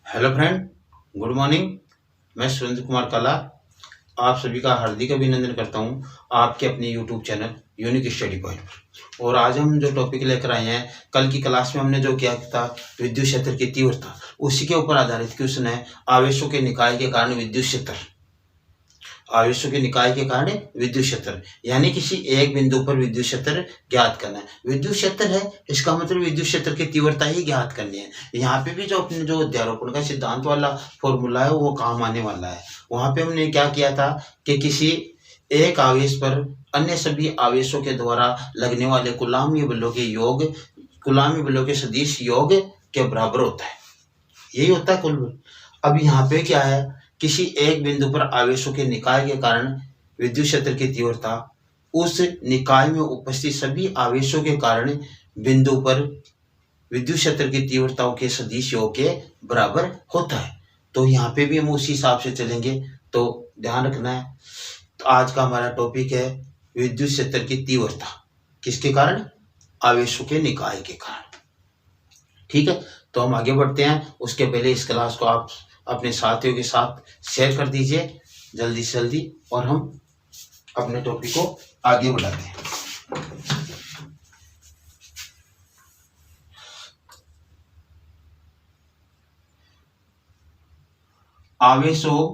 Hello friend, good morning. मैं सुरेंद्र कुमार काला आप सभी का हार्दिक अभिनंदन करता हूं आपके अपने YouTube channel unique study point पर। और आज हम जो टॉपिक लेकर आए हैं, कल की क्लास में हमने जो किया था विद्युत क्षेत्र की तीव्रता, उसी के ऊपर आधारित क्वेश्चन है। आवेशों के निकाय के कारण विद्युत क्षेत्र, आवेशों के निकाय के कारण विद्युत क्षेत्र, यानी किसी एक बिंदु पर विद्युत क्षेत्र ज्ञात करना है। विद्युत क्षेत्र है, इसका मतलब विद्युत क्षेत्र की तीव्रता ही ज्ञात करनी है। यहाँ पे भी जो अपने जो अध्यारोपण का सिद्धांत वाला फॉर्मूला है वो काम आने वाला है। वहां पे हमने क्या किया था कि किसी एक आवेश पर अन्य सभी आवेशों के द्वारा लगने वाले कुलामी बलों के योग, कुलामी बलों के सदिश योग के बराबर होता है। यही होता है कुल बल। अब यहाँ पे क्या है, किसी एक बिंदु पर आवेशों के निकाय के कारण विद्युत क्षेत्र की तीव्रता उस निकाय में उपस्थित सभी आवेशों के कारण बिंदु पर विद्युत क्षेत्र की तीव्रताओं के सदिश योग के बराबर होता है। तो यहाँ पे भी हम उसी हिसाब से चलेंगे, तो ध्यान रखना है। तो आज का हमारा टॉपिक है विद्युत क्षेत्र की तीव्रता किसके कारण? आवेशों के निकाय के कारण। ठीक है, तो हम आगे बढ़ते हैं। उसके पहले इस क्लास को आप अपने साथियों के साथ शेयर कर दीजिए जल्दी से जल्दी, और हम अपने टॉपिक को आगे बढ़ाते हैं। आवेशों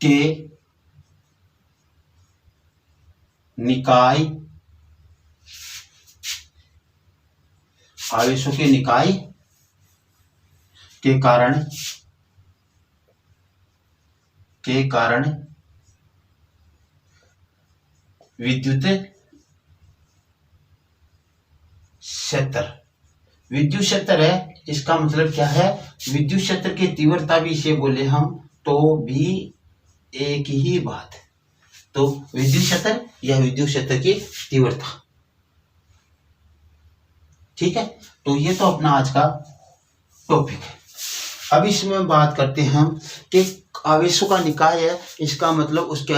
के निकाय, आवेशों के निकाय के कारण विद्युत क्षेत्र, विद्युत क्षेत्र है, इसका मतलब क्या है? विद्युत क्षेत्र की तीव्रता भी इसे बोले हम तो भी एक ही बात है। तो विद्युत क्षेत्र या विद्युत क्षेत्र की तीव्रता, ठीक है। तो ये तो अपना आज का टॉपिक है। अब इसमें बात करते हैं हम कि आवेशों का निकाय है, इसका मतलब उसके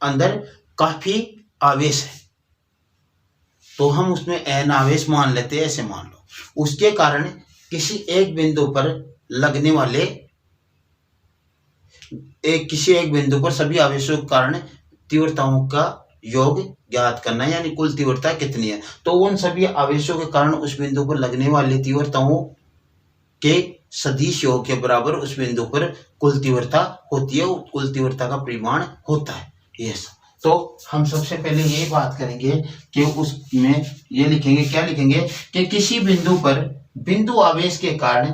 अंदर काफी आवेश है, तो हम उसमें n आवेश मान लेते हैं, ऐसे मान लो। उसके कारण किसी एक बिंदु पर लगने वाले किसी एक बिंदु पर सभी आवेशों के कारण तीव्रताओं का योग ज्ञात करना है, यानी कुल तीव्रता कितनी है। तो उन सभी आवेशों के कारण उस बिंदु पर लगने वाली तीव्रताओं के सदिश योग के बराबर उस बिंदु पर कुल तीव्रता होती है, कुल तीव्रता का परिमाण होता है। यस, तो हम सबसे पहले ये बात करेंगे कि उसमें ये लिखेंगे, क्या लिखेंगे कि किसी बिंदु पर, बिंदु आवेश के कारण,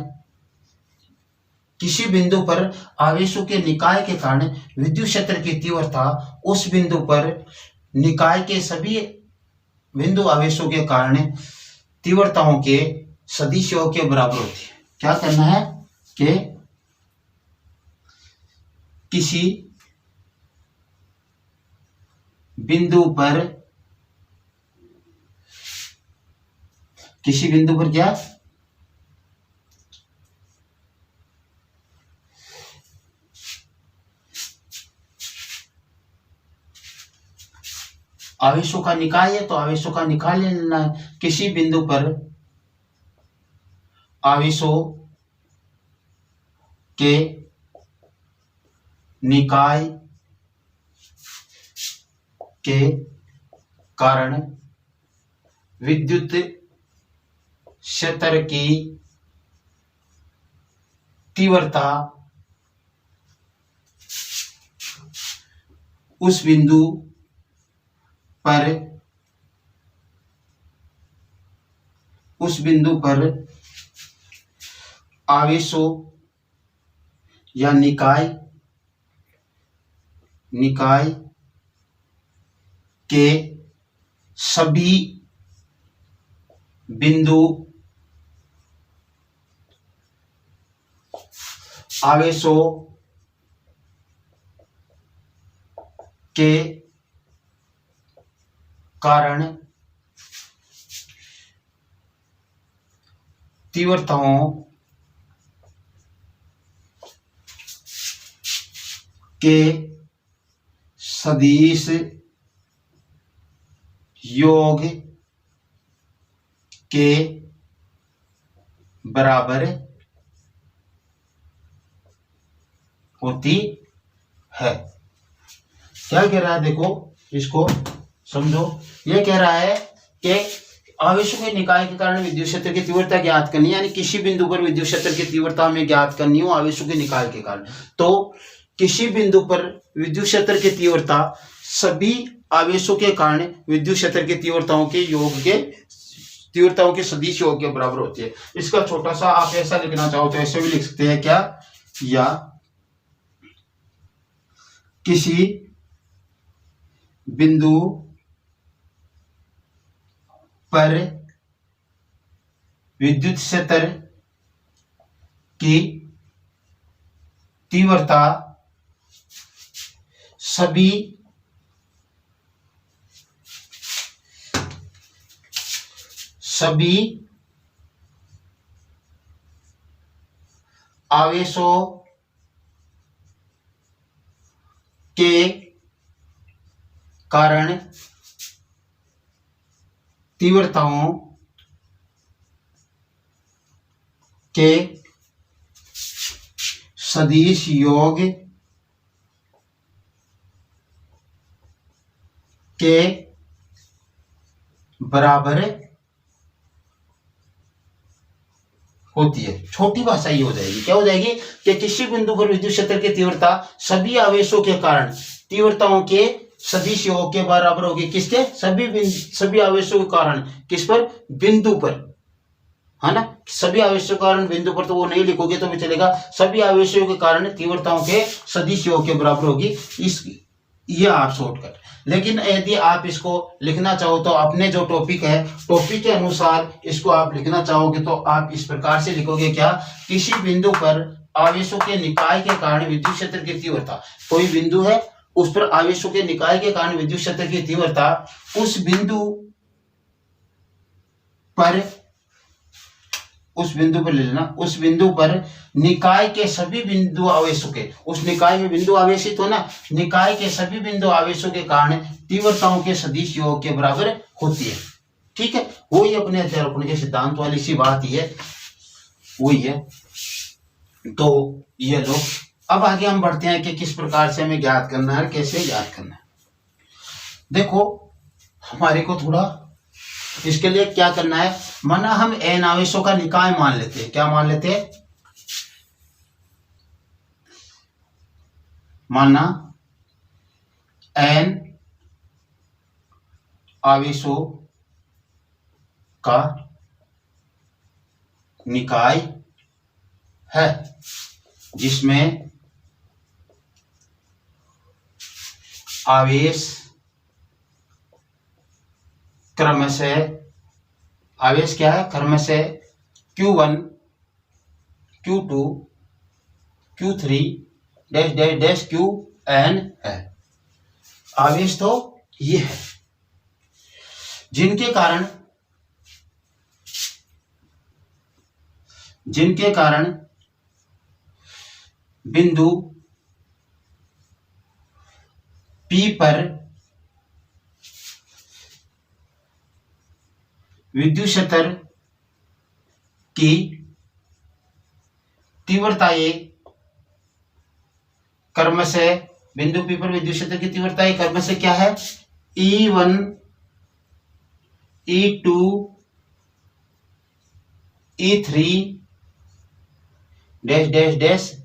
किसी बिंदु पर आवेशों के निकाय के कारण विद्युत क्षेत्र की तीव्रता उस बिंदु पर निकाय के सभी बिंदु आवेशों के कारण तीव्रताओं के सदिश योग के बराबर होती है। क्या करना है कि किसी बिंदु पर, किसी बिंदु पर क्या, आवेशों का निकाय है तो आवेशों का निकाय लेना है। किसी बिंदु पर आवेशों के निकाय के कारण विद्युत क्षेत्र की तीव्रता उस बिंदु पर, उस बिंदु पर आवेशों या निकाय के सभी बिंदु आवेशों के कारण तीव्रताओं के सदिश योग के बराबर होती है। क्या कह रहा है, देखो इसको समझो। ये कह रहा है कि आवेशों के निकाय के कारण विद्युत क्षेत्र की तीव्रता ज्ञात करनी है, यानी किसी बिंदु पर विद्युत क्षेत्र की तीव्रता हमें ज्ञात करनी हो आवेशों के निकाय के कारण। तो किसी बिंदु पर विद्युत क्षेत्र की तीव्रता सभी आवेशों के कारण विद्युत क्षेत्र की तीव्रताओं के योग के तीव्रताओं के सदिश योग के बराबर होती है। इसका छोटा सा आप ऐसा लिखना चाहो तो ऐसे भी लिख सकते हैं, क्या, या किसी बिंदु पर विद्युत क्षेत्र की तीव्रता सभी आवेशों के कारण तीव्रताओं के सदिश योग के बराबर होती है। छोटी भाषा ये हो जाएगी, क्या हो जाएगी कि किसी बिंदु पर विद्युत क्षेत्र की तीव्रता सभी आवेशों के कारण तीव्रताओं के सदिश योग के बराबर होगी। किसके, सभी आवेशों के कारण, किस पर, बिंदु पर, है ना। सभी आवेशों के कारण बिंदु पर तो वो नहीं लिखोगे तो भी चलेगा, सभी आवेशों के कारण तीव्रताओं के सदिश योग के बराबर होगी। इस ये आप शॉर्टकट। लेकिन यदि आप इसको लिखना चाहो तो अपने जो टॉपिक है, टॉपिक के अनुसार इसको आप लिखना चाहोगे तो आप इस प्रकार से लिखोगे, क्या, किसी बिंदु पर आवेशों के निकाय के कारण विद्युत क्षेत्र की तीव्रता, कोई बिंदु है उस पर आवेशों के निकाय के कारण विद्युत क्षेत्र की तीव्रता उस बिंदु पर ले लेना, उस बिंदु पर निकाय के सभी बिंदु आवेशों के, उस निकाय में बिंदु आवेशित हो ना, निकाय के सभी बिंदु आवेशों के कारण तीव्रताओं के सदिश योग के बराबर होती है। ठीक है, वही अपने अध्यारोपण के सिद्धांत वाली सी बात ही है, वही है। तो ये लो, अब आगे हम बढ़ते हैं कि किस प्रकार से हमें ज्ञात करना है, कैसे ज्ञात करना है। देखो हमारे को थोड़ा इसके लिए क्या करना है, माना हम एन आवेशों का निकाय मान लेते हैं। क्या मान लेते हैं, माना एन आवेशों का निकाय है जिसमें आवेश क्रमशः, आवेश क्या है, क्रमशः Q1 Q2 Q3 dash dash dash Qn है। आवेश तो ये है जिनके कारण बिंदु P पर विद्युत क्षेत्र की तीव्रताएं क्रमशः, बिंदु P पर विद्युत क्षेत्र की तीव्रताएं क्रमशः क्या है, E1 E2 E3 dash dash dash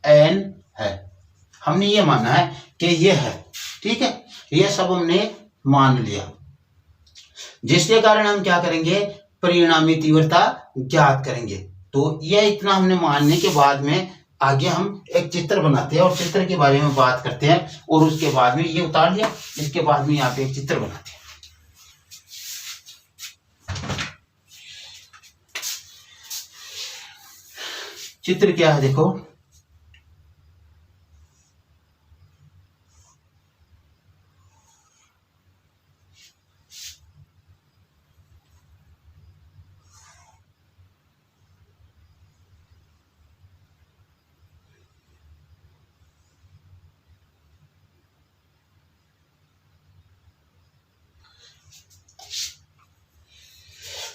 En है। हमने ये माना है कि ये है, ठीक है, ये सब हमने मान लिया, जिसके कारण हम क्या करेंगे, परिणामी तीव्रता ज्ञात करेंगे। तो यह इतना हमने मानने के बाद में आगे हम एक चित्र बनाते हैं और चित्र के बारे में बात करते हैं, और उसके बाद में ये उतार लिया, इसके बाद में यहाँ पे एक चित्र बनाते हैं। चित्र क्या है, देखो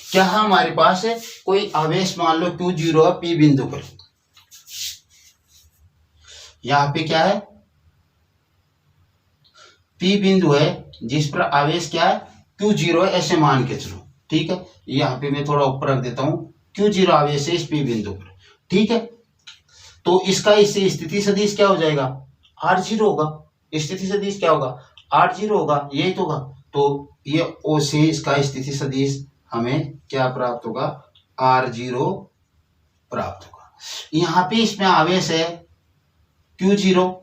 क्या है हमारे पास है कोई आवेश मान लो Q0 है P बिंदु पर। यहाँ पे क्या है P बिंदु है जिस पर आवेश क्या है Q0 है, ऐसे मान के चलो। ठीक है, यहाँ पे मैं थोड़ा ऊपर रख देता हूँ, Q0 आवेश है इस P बिंदु पर। ठीक है, तो इसका इससे स्थिति सदिश क्या हो जाएगा R0 होगा। स्थिति सदिश क्या होगा R0 होगा, यही तो होगा। तो ये O से इसका स्थिति सदिश हमें क्या प्राप्त होगा R0 प्राप्त होगा। यहाँ पे इसमें आवेश है Q0,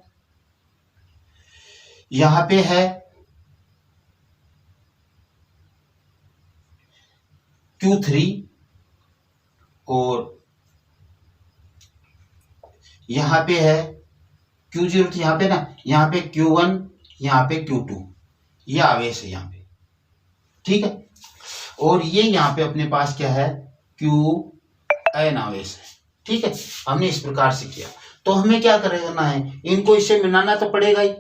यहाँ पे है Q3 और यहाँ पे है Q0, तो यहाँ पे ना, यहाँ पे Q1, यहाँ पे Q2, ये आवेश है यहाँ पे। ठीक है, और ये यहाँ पे अपने पास क्या है Qn आवेश है। ठीक है, हमने इस प्रकार से किया। तो हमें क्या करना है, इनको इससे मिलाना तो पड़ेगा ही,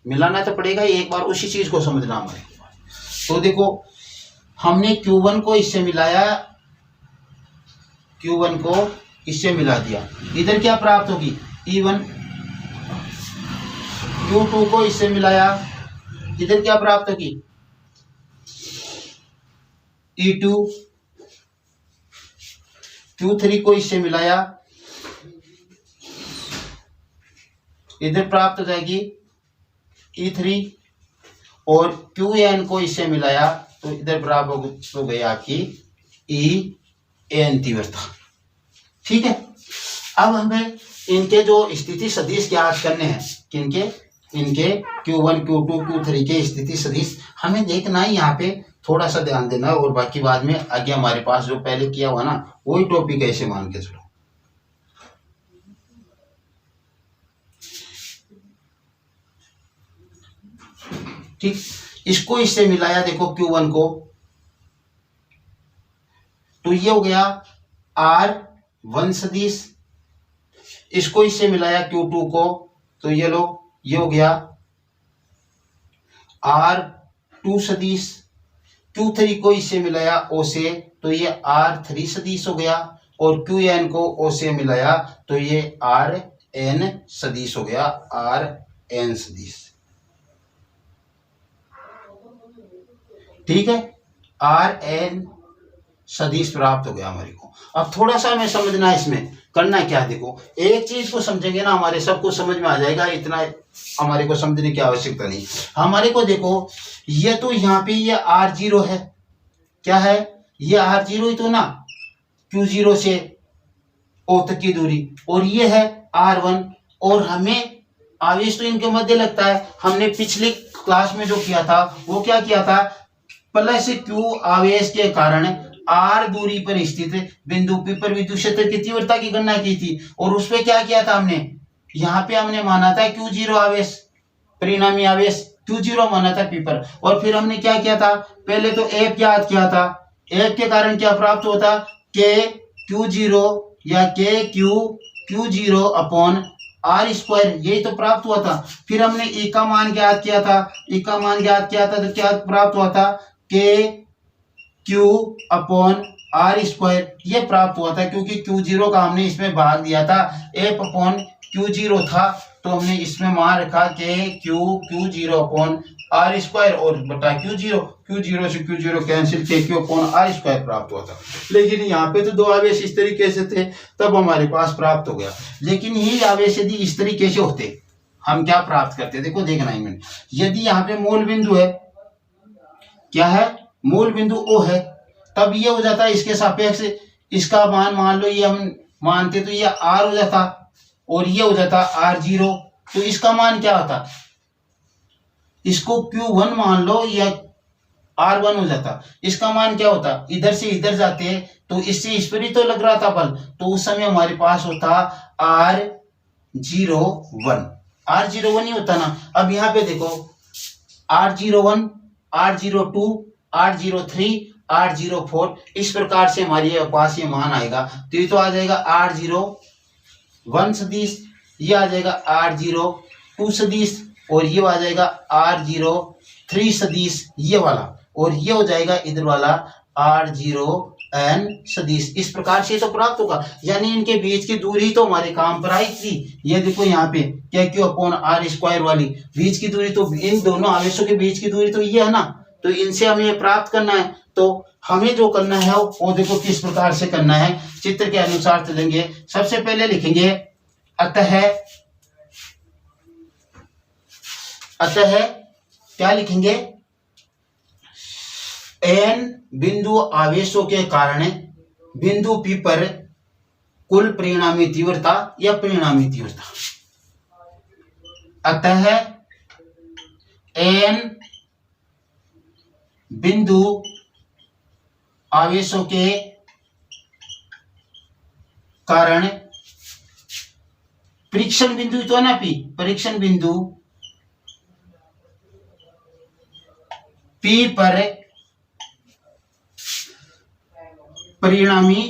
मिलाना तो पड़ेगा ही। एक बार उसी चीज को समझना हमें। तो देखो हमने Q1 को इससे मिलाया, Q1 को इससे मिला दिया, इधर क्या प्राप्त होगी E1। Q2 को इससे मिलाया, इधर क्या प्राप्त होगी E2। Q3 को इससे मिलाया, इधर प्राप्त हो जाएगी E3, और Qn को इससे मिलाया तो इधर प्राप्त हो गई आपकी En तीव्रता। ठीक है, अब हमें इनके जो स्थिति सदिश ज्ञात करने हैं, किनके, इनके Q1 Q2 Q3 के स्थिति सदिश हमें देखना है। यहाँ पे थोड़ा सा ध्यान देना है, और बाकी बाद में आगे हमारे पास जो पहले किया हुआ ना वही टॉपिक ऐसे मान के चलो। ठीक, इसको इससे मिलाया देखो Q1 को, तो ये हो गया R1 सदिश। इसको इससे मिलाया Q2 को, तो ये लो ये हो गया R2 सदिश। Q3 को इससे मिलाया O से, तो ये R3 सदिश हो गया, और Qn को O से मिलाया तो ये Rn सदिश हो गया, Rn सदिश। ठीक है, Rn सदिश प्राप्त हो गया हमारे को। अब थोड़ा सा हमें समझना है इसमें करना क्या है। देखो एक चीज को समझेंगे ना हमारे सब कुछ समझ में आ जाएगा, इतना हमारे को समझने की आवश्यकता नहीं। हमारे को देखो ये तो यहाँ पे ये R0 है, क्या है ये R0 ही तो ना, Q0 से O तक की दूरी, और ये है R1, और हमें आवेश तो इनके मध्य लगता है। हमने पिछले क्लास में जो किया था वो क्या किया था, प्लस Q आवेश के कारण R दूरी पर स्थित बिंदु P पर विद्युत क्षेत्र की तीव्रता की गणना की थी, और उस पे क्या किया था हमने, यहाँ पे हमने माना था Q0 आवेश, परिणामी आवेश Q0 माना था P पर। और फिर हमने क्या किया था, पहले तो F याद किया था, F के कारण क्या प्राप्त होता K Q0 या K Q0 अपॉन R², यही तो प्राप्त हुआ था। फिर हमने E का मान ज्ञात किया था, E का मान ज्ञात किया था तो क्या प्राप्त हुआ था K Q अपॉन R², ये प्राप्त हुआ था क्योंकि Q0 का हमने इसमें भाग दिया था, F अपॉन Q0 था, तो हमने इसमें मान रखा K Q0 अपॉन R², और बटा Q0 से Q0 cancel, K Q upon R² प्राप्त हुआ था। लेकिन यहाँ पे तो दो आवेश इस तरीके से थे तब हमारे पास प्राप्त हो गया। लेकिन यही आवेश यदि इस तरीके से होते हम क्या प्राप्त करते, देखो देखना ही मैंने, यदि यहाँ पे मूल बिंदु है, क्या है मूल बिंदु O है, तब ये हो जाता है इसके सापेक्ष इसका मान मान लो ये हम मानते तो ये R हो जाता, और ये हो जाता R0, तो इसका मान क्या होता, इसको Q1 मान लो या R1 हो जाता, इसका मान क्या होता, इधर से इधर जाते तो इससे इस पर ही तो लग रहा था बल, तो उस समय हमारे पास होता R01 ही होता ना। अब यहाँ पे देखो R01, R02, R03, R04, इस प्रकार से हमारे पास ये मान आएगा, तो ये तो आ जाएगा R01 सदिश, ये आ जाएगा R02 सदिश, और ये आ जाएगा R03 सदिश ये वाला, और ये हो जाएगा इधर वाला r0n सदिश। इस प्रकार से तो प्राप्त होगा, यानी इनके बीच की दूरी तो हमारे काम पर आई थी। ये देखो यहाँ पे क्या क्यू अपॉन आर स्क्वायर वाली बीच की दूरी, तो इन दोनों आवेशों के बीच की दूरी तो ये है ना, तो इनसे हमें प्राप्त करना है। तो हमें जो करना है वो देखो किस प्रकार से करना है, चित्र के अनुसार चलेंगे। सबसे पहले लिखेंगे अतः क्या लिखेंगे, n बिंदु आवेशों के कारण बिंदु P पर कुल परिणामी तीव्रता या परिणामी तीव्रता। अतः n बिंदु आवेशों के कारण परीक्षण बिंदु तो ना P, परीक्षण बिंदु P पर परिणामी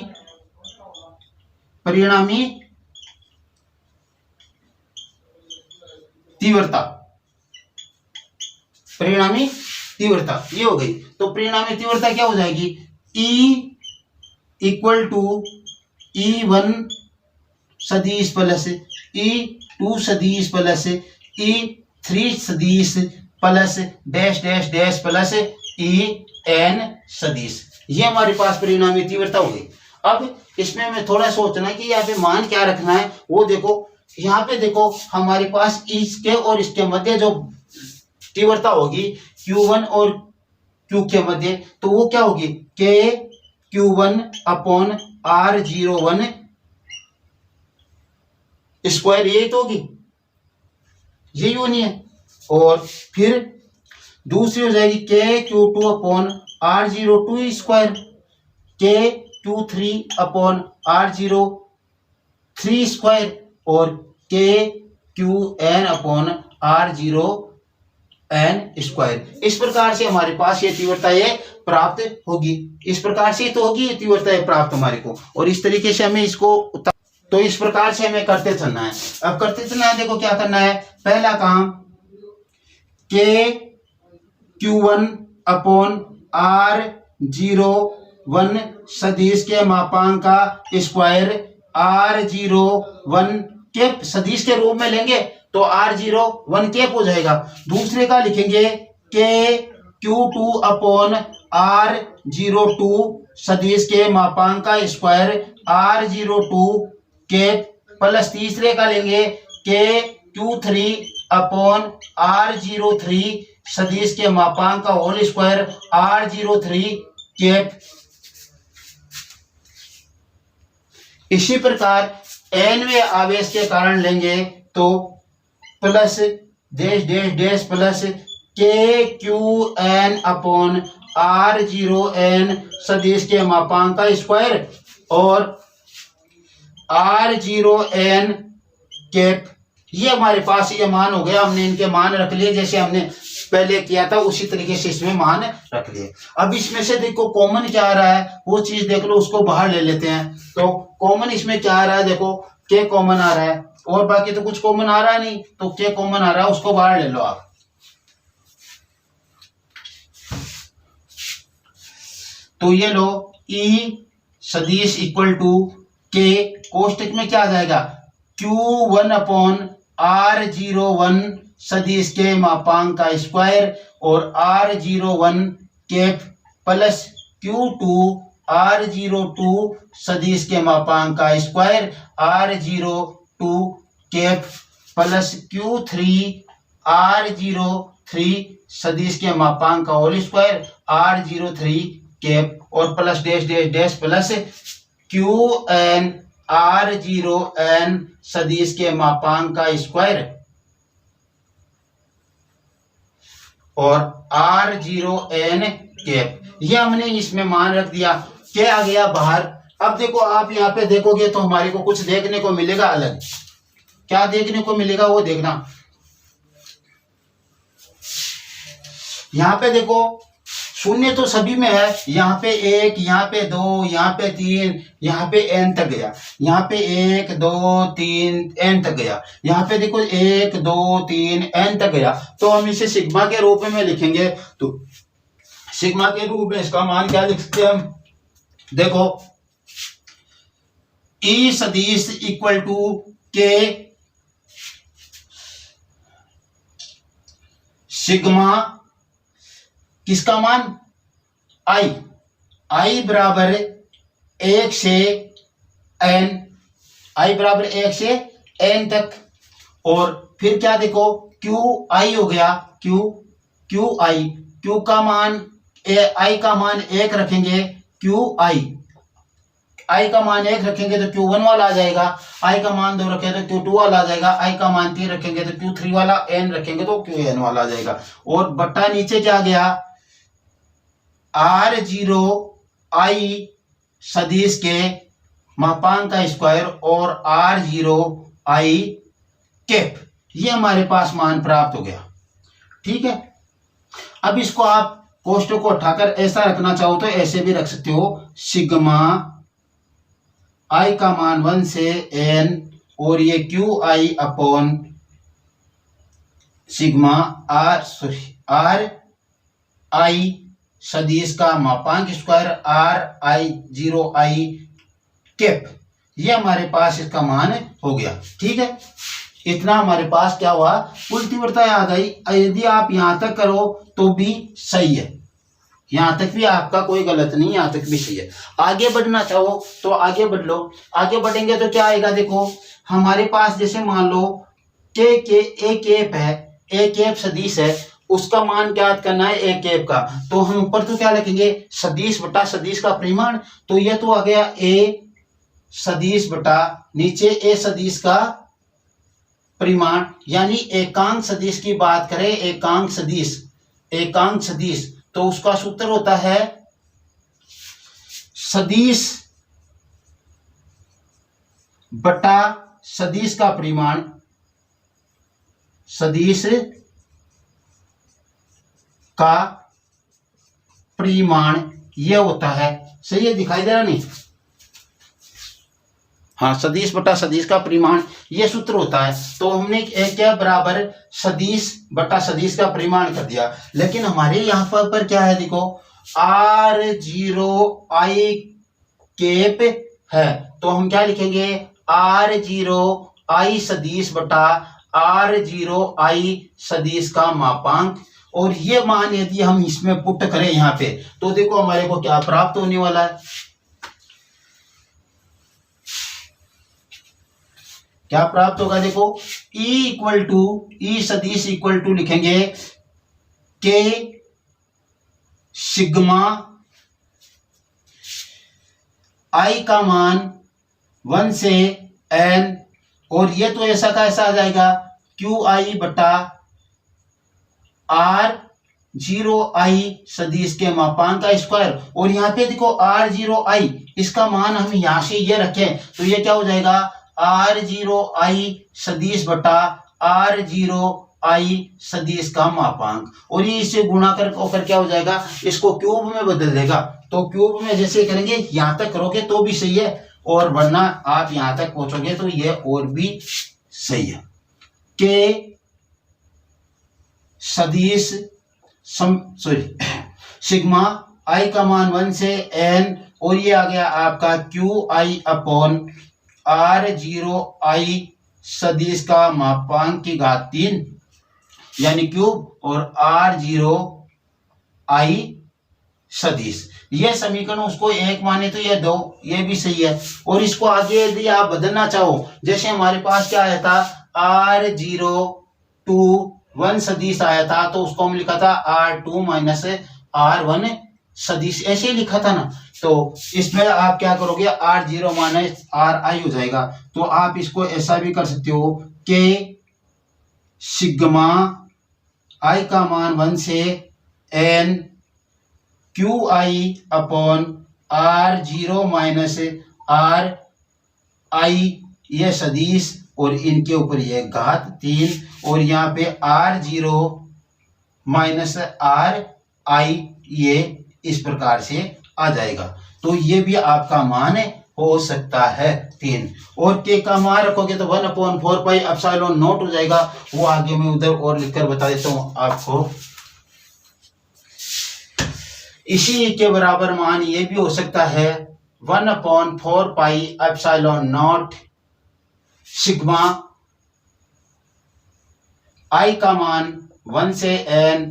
तीव्रता, ये हो गई। तो परिणामी तीव्रता क्या हो जाएगी, E इक्वल टू E1 सदिश प्लस E2 सदिश प्लस E3 सदिश plus dash dash dash plus En सदिश। ये हमारे पास परिणामी तीव्रता हो गई। अब इसमें हमें थोड़ा सोचना कि यहाँ पे मान क्या रखना है, वो देखो यहाँ पे देखो हमारे पास इसके और इसके मध्य जो तीव्रता होगी Q1 और Q के मध्य, तो वो क्या होगी K Q1 upon R01 square, यही तो होगी, यही होनी है। और फिर दूसरी हो जाएगी K Q2 upon R02 square, K Q3 upon R03 square और K QN upon R0N square. इस प्रकार से हमारे पास ये तीव्रता ये प्राप्त होगी, इस प्रकार से तो होगी ये तीव्रता ये प्राप्त हमारे को। और इस तरीके से हमें इसको, तो इस प्रकार से हमें करते चलना है। अब करते चलना है, देखो क्या करना है, पहला काम K Q1 अपॉन R01 सदिश के मापांक का स्क्वायर R01 के सदिश के रूप में लेंगे तो R01 कैप हो जाएगा। दूसरे का लिखेंगे K Q2 अपॉन R02 सदिश के मापांक का स्क्वायर R02 कैप प्लस तीसरे का लेंगे K Q3 अपॉन R03 सदिश के मापांक का होल स्क्वायर R03 कैप। इसी प्रकार nवें आवेश के कारण लेंगे तो plus dash dash dash plus KQN upon R0N सदिश के मापांक का स्क्वायर और R0N कैप। ये हमारे पास ये मान हो गया, हमने इनके मान रख लिए जैसे हमने पहले किया था उसी तरीके से इसमें मान रख लिए। अब इसमें से देखो कॉमन क्या आ रहा है वो चीज देख लो, उसको बाहर ले लेते हैं। तो कॉमन इसमें क्या आ रहा है, देखो K कॉमन आ रहा है और बाकी तो कुछ कॉमन आ रहा है नहीं, तो K कॉमन आ रहा है, उसको बाहर ले लो आप। तो ये लो E सदिश इक्वल टू K, कोष्टक में क्या आ जाएगा Q1 अपॉन R01 सदिश के मापांक का स्क्वायर और R01 cap plus Q2 R02 सदिश के मापांक का square R02 cap plus Q3 R03 सदिश के मापांक का होल स्क्वायर R03 कैप और plus dash dash dash plus QN R0N सदिश के मापांक का स्क्वायर और R0N कैप। ये हमने इसमें मान रख दिया, क्या आ गया बाहर। अब देखो आप यहाँ पे देखोगे तो हमारे को कुछ देखने को मिलेगा अलग। क्या देखने को मिलेगा वो देखना। यहाँ पे देखो शून्य तो सभी में है, यहाँ पे 1, यहाँ पे 2, यहाँ पे 3, यहाँ पे n तक गया, यहाँ पे 1 2 3 n तक गया, यहाँ पे देखो 1 2 3 n तक गया। तो हम इसे सिग्मा के रूप में लिखेंगे। तो सिग्मा के रूप में इसका मान क्या लिख सकते हैं हम, देखो ई सदिश इक्वल टू के सिग्मा किसका मान आई, आई बराबर 1 से n, आई बराबर 1 से n तक। और फिर क्या देखो क्यू आई हो गया, क्यू आई, क्यू का मान आई का मान 1 रखेंगे, क्यू आई का मान 1 रखेंगे तो Q1 वाला आ जाएगा, आई का मान 2 रखेंगे तो Q2 वाला आ जाएगा, आई का मान 3 रखेंगे तो Q3 वाला, n रखेंगे तो Qn वाला आ जाएगा। और बट्टा नीचे क्या गया, R0 आई सदिश के मापांक का स्क्वायर और R0 आई कैप, ये हमारे पास मान प्राप्त हो गया। ठीक है, अब इसको आप कोष्टक को उठाकर ऐसा रखना चाहो तो ऐसे भी रख सकते हो, सिग्मा आई का मान 1 से n और ये Q I upon sigma are आई सदिश का मापांक स्क्वायर R0 आई कैप, ये हमारे पास इसका मान हो गया। ठीक है, इतना हमारे पास क्या हुआ, कुल तीव्रता याद आई। यदि आप यहां तक करो तो भी सही है, यहां तक भी आपका कोई गलत नहीं, यहां तक भी सही है। आगे बढ़ना चाहो तो आगे बढ़ लो, आगे बढ़ेंगे तो क्या आएगा, देखो हमारे पास जैसे मान लो के ए कैप है, ए कैप सदिश है, उसका मान ज्ञात करना है ए कैप का, तो हम ऊपर तो क्या लिखेंगे, सदिश बटा सदिश का परिमाण, तो ये तो आ गया ए सदिश बटा नीचे ए सदिश का परिमाण, यानी एकांक सदिश की बात करें, एकांक सदिश तो उसका सूत्र होता है सदिश बटा सदिश का परिमाण, सदिश का परिमाण ये होता है, सही है, दिखाई दे रहा नहीं, हाँ, सदिश बटा सदिश का परिमाण ये सूत्र होता है। तो हमने क्या बराबर सदिश बटा सदिश का परिमाण कर दिया, लेकिन हमारे यहाँ पर क्या है, देखो R0 आई कैप है, तो हम क्या लिखेंगे, R0 आई सदिश बटा R0 आई सदिश का मापांक, और ये मान यदि हम इसमें पुट करें यहाँ पे, तो देखो हमारे को क्या प्राप्त होने वाला है, क्या प्राप्त होगा, देखो ई सदिश इक्वल टू लिखेंगे के सिग्मा आई का मान 1 से n, और ये तो ऐसा का ऐसा आ जाएगा क्यू आई बटा R0 आई सदिश के मापांक का स्क्वायर, और यहाँ पे देखो R0 आई, इसका मान हम यहां से ये रखें तो ये क्या हो जाएगा, R0 आई सदिश बटा R0 आई सदिश का मापांक, और ये इससे गुणा कर क्या हो जाएगा, इसको क्यूब में बदल देगा, तो क्यूब में जैसे करेंगे यहां तक करोगे तो भी सही है, और वरना आप यहां तक पहुंचोगे तो ये और भी सही है। के सदिश सिग्मा आई का मान 1 से n, और ये आ गया आपका क्यू आई अपॉन R0 आई सदिश का मापांक की घात 3 यानी क्यूब, और R0 आई सदिश, ये समीकरण उसको 1 माने तो ये 2, ये भी सही है। और इसको आगे यदि आप बदलना चाहो, जैसे हमारे पास क्या आया था, R0 2 1 सदिश आया था, तो उसको हम लिखा था R2 माइनस R1 सदिश, ऐसे ही लिखा था ना, तो इसमें आप क्या करोगे, R0 माइनस RI हो जाएगा, तो आप इसको ऐसा भी कर सकते हो कि सिग्मा आई का मान 1 से n Q I upon R0 minus RI ये सदिश, और इनके ऊपर ये घात 3, और यहाँ पे R0 माइनस RI ये इस प्रकार से आ जाएगा, तो ये भी आपका मान हो सकता है 3, और के का मान रखोगे तो 1/4 पाई एप्सिलॉन नॉट हो जाएगा, वो आगे मैं उधर और लिखकर बता देता हूँ आपको। इसी के बराबर मान ये भी हो सकता है 1/4 पाई एप्सिलॉन नॉट सिग्मा आई का मान 1 से n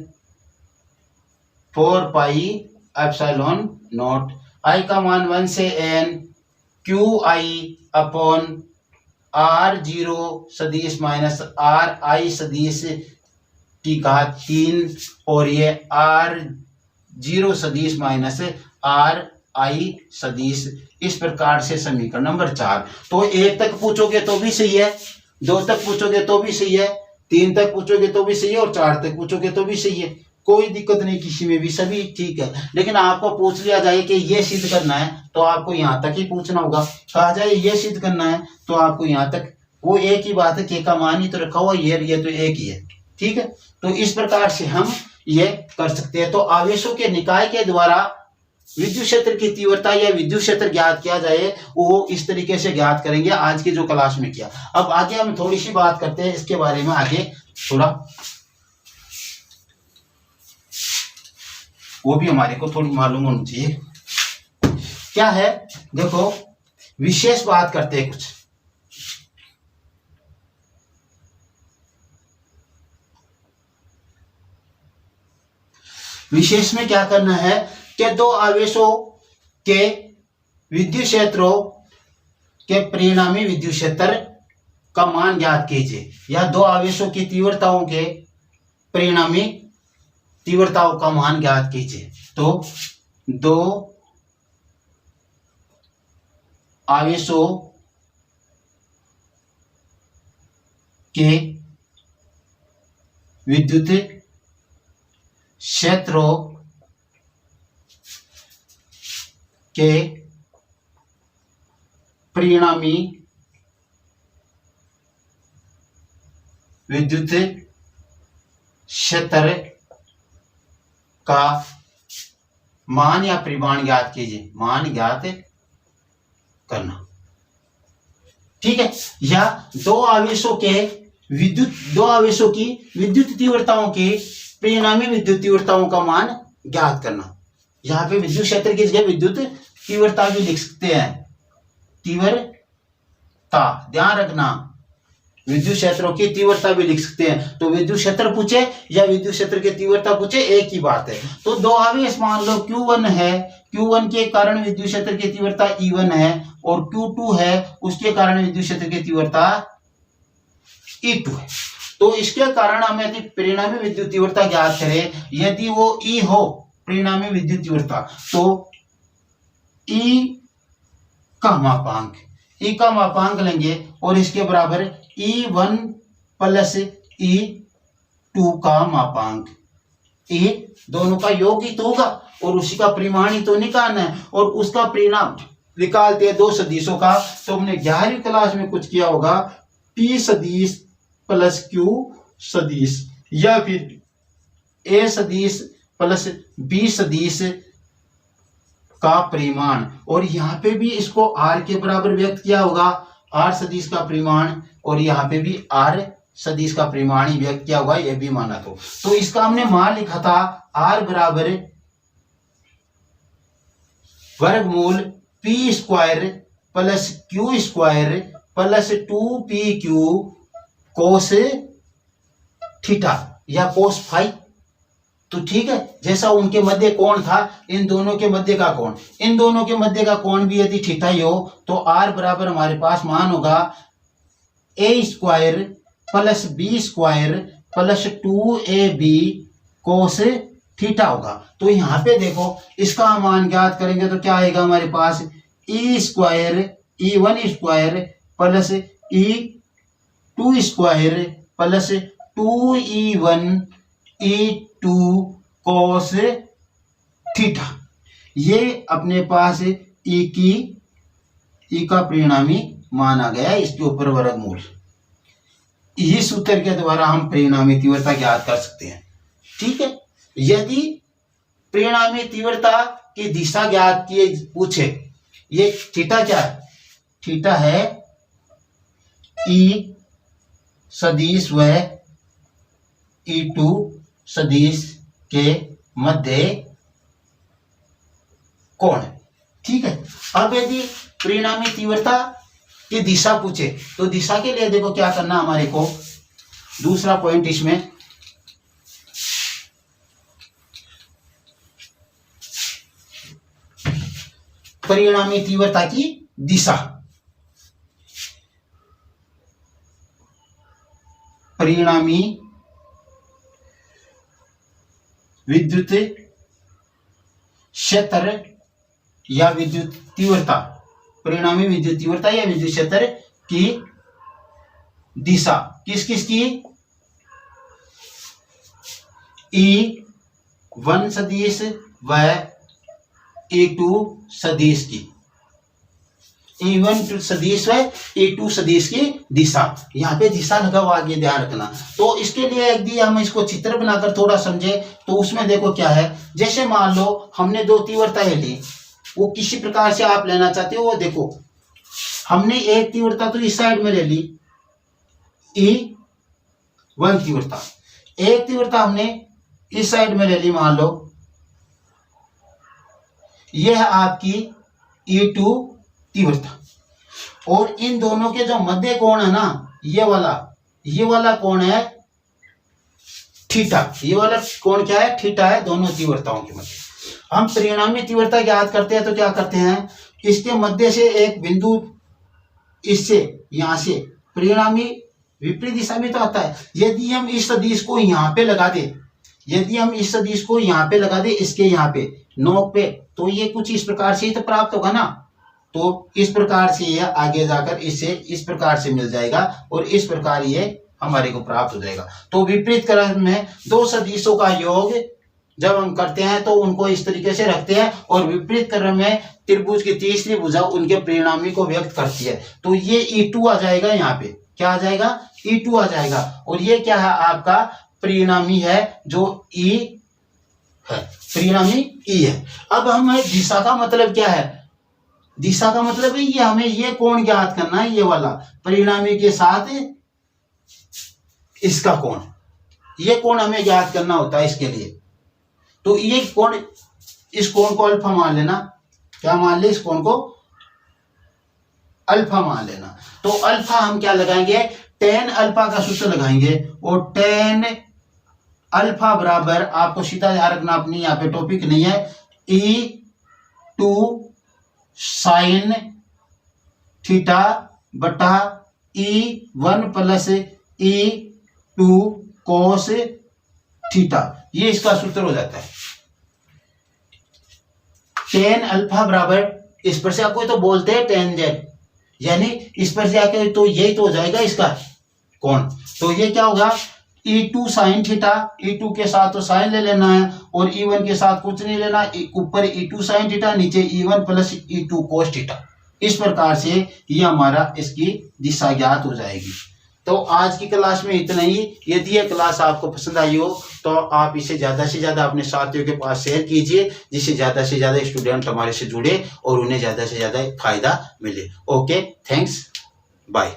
4 pi epsilon not I का मान 1 से n Q I upon r0 सदिश माइनस r i सदिश की घात 3 और ये r0 सदिश माइनस r i सदिश। इस प्रकार से समीकरण नंबर 4। तो 1 तक पूछोगे तो भी सही है, 2 तक पूछोगे तो भी सही है, 3 तक पूछोगे तो भी सही है और 4 तक पूछोगे तो भी सही है, कोई दिक्कत नहीं, किसी में भी सभी ठीक है। लेकिन आपको पूछ लिया जाए कि ये सिद्ध करना है तो आपको यहाँ तक ही पूछना होगा, कहा जाए ये सिद्ध करना है तो आपको यहाँ तक, वो एक ही बात है, के का मान ही तो रखा हुआ, ये तो एक ही है, ठीक है। तो इस प्रकार से हम ये कर सकते हैं। तो आवेशों के निकाय के द्वारा विद्युत क्षेत्र की तीव्रता या विद्युत क्षेत्र ज्ञात किया जाए, वो इस तरीके से ज्ञात करेंगे आज की जो क्लास में किया। अब आगे हम थोड़ी सी बात करते हैं इसके बारे में, आगे थोड़ा वो भी हमारे को थोड़ी मालूम होनी चाहिए क्या है। देखो विशेष बात करते हैं कुछ। विशेष में क्या करना है कि दो आवेशों के विद्युत क्षेत्रों के परिणामी विद्युत क्षेत्र का मान ज्ञात कीजिए, या दो आवेशों की तीव्रताओं के परिणामी तीव्रताओं का मान ज्ञात कीजिए। तो दो आवेशों के विद्युत क्षेत्रों के परिणामी विद्युत क्षेत्र का मान या परिमाण ज्ञात कीजिए, मान ज्ञात करना, ठीक है। या दो आवेशों की विद्युत तीव्रताओं के परिणामी विद्युत तीव्रताओं का मान ज्ञात करना। यहाँ पे विद्युत क्षेत्र की जगह विद्युत तीव्रता भी लिख सकते हैं, तीव्रता, ध्यान रखना, विद्युत क्षेत्रों की तीव्रता भी लिख सकते हैं। तो विद्युत क्षेत्र पूछे या विद्युत क्षेत्र की तीव्रता पूछे, एक ही बात है। तो दो आवेश मान लो Q1 है, Q1 के कारण विद्युत क्षेत्र की तीव्रता E1 है, और Q2 है, उसके कारण विद्युत क्षेत्र की तीव्रता E2 है। तो इसके कारण हमें यदि परिणामी विद्युत तीव्रता ज्ञात करें, यदि वो E हो परिणामी विद्युत तीव्रता, तो E का मापांक लेंगे और इसके बराबर E1 प्लस E2 का मापांक, ये दोनों का योग ही तो होगा और उसी का परिमाण ही तो निकालना है, और उसका परिणाम निकालते हैं दो सदिशों का। तो हमने 11वीं क्लास में कुछ किया होगा, P सदिश प्लस Q सदिश, या फिर A सदिश प्लस B सदिश का परिमाण, और यहाँ पे भी इसको R के बराबर व्यक्त किया होगा, R सदिश का परिमाण, और यहाँ पे भी R सदिश का परिमाण ही व्यक्त किया होगा, यह भी माना। तो इसका हमने मान लिखा था R बराबर वर्गमूल P square plus Q square plus 2PQ cos theta या कोस फाई। तो ठीक है, जैसा उनके मध्य कोण था, इन दोनों के मध्य का कोण, इन दोनों के मध्य का कोण भी यदि थीटा ही हो, तो R बराबर हमारे पास मान होगा A square plus B square plus 2AB cos theta होगा। तो यहाँ पे देखो इसका मान ज्ञात करेंगे तो क्या आएगा हमारे पास, E square E1 square plus E2 square plus 2E1 E2 cos theta. ये अपने पास E का परिणामी मान आ गया, इसके ऊपर वर्गमूल। इस सूत्र के द्वारा हम परिणामी तीव्रता ज्ञात कर सकते हैं, ठीक है। यदि परिणामी तीव्रता की दिशा ज्ञात किए पूछे, ये थीटा क्या है, थीटा है E सदिश व E2 सदिश के मध्य कोण है। ठीक है, अब यदि परिणामी तीव्रता की दिशा पूछे तो दिशा के लिए देखो क्या करना हमारे को, दूसरा पॉइंट इसमें परिणामी तीव्रता की दिशा, परिणामी विद्युत क्षेत्र या विद्युत तीव्रता, परिणामी विद्युत तीव्रता या विद्युत क्षेत्र की दिशा किस किस की, E1 सदिश व E2 सदिश की, E1 सदिश व E2 सदिश की दिशा। यहाँ पे दिशा लगा हुआ, आगे ध्यान रखना। तो इसके लिए यदि हम इसको चित्र बनाकर थोड़ा समझे तो उसमें देखो क्या है, जैसे मान लो हमने दो तीव्रताएं ली, वो किसी प्रकार से आप लेना चाहते हो, वो देखो हमने एक तीव्रता तो इस साइड में ले ली E1 तीव्रता, एक तीव्रता हमने इस साइड में ले ली, मान लो यह है आपकी E2 तीव्रता, और इन दोनों के जो मध्य कोण है ना, ये वाला कोण है थीटा, ये वाला कोण क्या है, थीटा है दोनों तीव्रताओं के मध्य। हम परिणामी तीव्रता ज्ञात करते हैं तो क्या करते हैं, इसके मध्य से एक बिंदु, इससे यहां से परिणामी विपरीत दिशा में तो आता है। यदि हम इस सदिश को यहाँ पे लगा दे, यदि हम इस सदिश को यहाँ पे लगा दे, इसके यहाँ पे नोक पे, तो ये कुछ इस प्रकार से ही तो प्राप्त होगा ना। तो इस प्रकार से ये आगे जाकर इससे इस प्रकार से मिल जाएगा और इस प्रकार ये हमारे को प्राप्त हो जाएगा। तो विपरीत क्रम में दो सदिशों का योग जब हम करते हैं तो उनको इस तरीके से रखते हैं, और विपरीत क्रम में त्रिभुज की तीसरी भुजा उनके परिणामी को व्यक्त करती है। तो ये E2 आ जाएगा, यहाँ पे क्या आ जाएगा, E2 आ जाएगा, और ये क्या है आपका परिणामी है जो E है, परिणामी E है। अब हमें दिशा का मतलब क्या है, दिशा का मतलब है ये हमें ये कोण ज्ञात करना है, ये वाला परिणामी के साथ इसका कोण, ये कोण हमें ज्ञात करना होता है इसके लिए। तो ये कोण, इस कोण को अल्फा मान लेना, क्या मान ले, इस कोण को अल्फा मान लेना। तो अल्फा हम क्या लगाएंगे, tan अल्फा का सूत्र लगाएंगे, और tan अल्फा बराबर, आपको सीधा याद रखना, अपनी यहाँ पे टॉपिक नहीं है, E2 साइन थीटा बटा E1 plus E2 cos theta, ये इसका सूत्र हो जाता है। tan अल्फा बराबर, इस पर से आपको तो बोलते हैं tan z, यानी इस पर से आके तो यही तो हो जाएगा इसका कोण। तो ये क्या होगा, E2 साइन थीटा, E2 के साथ तो साइन ले लेना है, और E1 के साथ कुछ नहीं लेना, ऊपर E2 साइन थीटा, नीचे E1 plus E2 cos theta. इस प्रकार से ये हमारा इसकी दिशा ज्ञात हो जाएगी। तो आज की क्लास में इतना ही। यदि ये क्लास आपको पसंद आई हो तो आप इसे ज़्यादा से ज़्यादा अपने साथियों के पास शेयर कीजिए, जिससे ज़्यादा से ज़्यादा स्टूडेंट हमारे से जुड़े और उन्हें ज़्यादा से ज़्यादा फायदा मिले। Okay, thanks, bye.